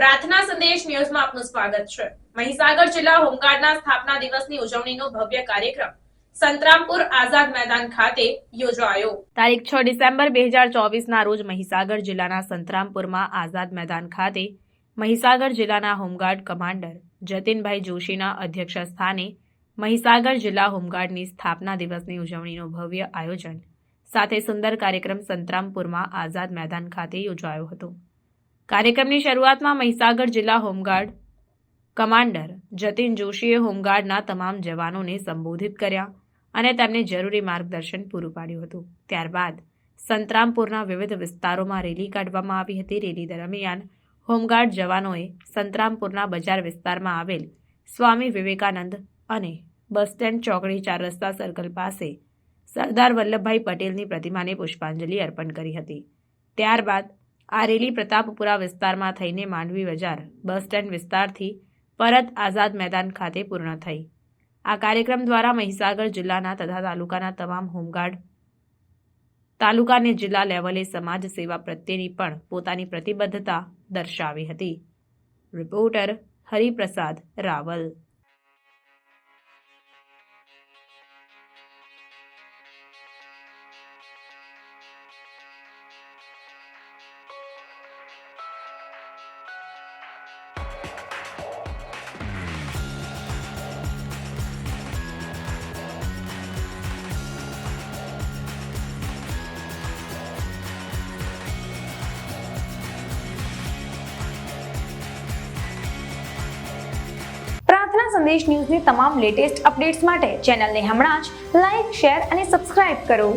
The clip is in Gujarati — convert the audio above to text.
પ્રાર્થના સંદેશ ન્યૂઝમાં આપનું સ્વાગત છે। મહીસાગર જિલ્લા હોમગાર્ડના સ્થાપના દિવસની ઉજવણીનો ભવ્ય કાર્યક્રમ સંતરામપુર આઝાદ મેદાન ખાતે યોજાયો। તારીખ 6 ડિસેમ્બર 2024ના રોજ મહીસાગર જિલ્લાના સંતરામપુરમાં આઝાદ મેદાન ખાતે મહીસાગર જિલ્લાના હોમગાર્ડ કમાન્ડર જતીનભાઈ જોશીના અધ્યક્ષ સ્થાને મહીસાગર જિલ્લા હોમગાર્ડની સ્થાપના દિવસની ઉજવણીનો ભવ્ય આયોજન સાથે સુંદર કાર્યક્રમ સંતરામપુરમાં આઝાદ મેદાન ખાતે યોજાયો હતો। કાર્યક્રમની શરૂઆતમાં મહીસાગર જિલ્લા હોમગાર્ડ કમાન્ડર જતીન જોશીએ હોમગાર્ડના તમામ જવાનોને સંબોધિત કર્યા અને તેમને જરૂરી માર્ગદર્શન પૂરું પાડ્યું હતું। ત્યારબાદ સંતરામપુરના વિવિધ વિસ્તારોમાં રેલી કાઢવામાં આવી હતી। રેલી દરમિયાન હોમગાર્ડ જવાનોએ સંતરામપુરના બજાર વિસ્તારમાં આવેલ સ્વામી વિવેકાનંદ અને બસ સ્ટેન્ડ ચોકડી 4 રસ્તા સર્કલ પાસે સરદાર વલ્લભભાઈ પટેલની પ્રતિમાને પુષ્પાંજલિ અર્પણ કરી હતી। ત્યારબાદ આ રેલી પ્રતાપપુરા વિસ્તારમાં થઈને માંડવી બજાર બસ સ્ટેન્ડ વિસ્તારથી પરત આઝાદ મેદાન ખાતે પૂર્ણ થઈ। આ કાર્યક્રમ દ્વારા મહીસાગર જિલ્લાના તથા તાલુકાના તમામ હોમગાર્ડ તાલુકાને જિલ્લા લેવલે સમાજ સેવા પ્રત્યેની પણ પોતાની પ્રતિબદ્ધતા દર્શાવી હતી। રિપોર્ટર હરિપ્રસાદ રાવલ। પ્રાર્થના સંદેશ ન્યૂઝની તમામ લેટેસ્ટ અપડેટ્સ માટે ચેનલને હમણાં જ લાઇક, શેર અને સબસ્ક્રાઇબ કરો।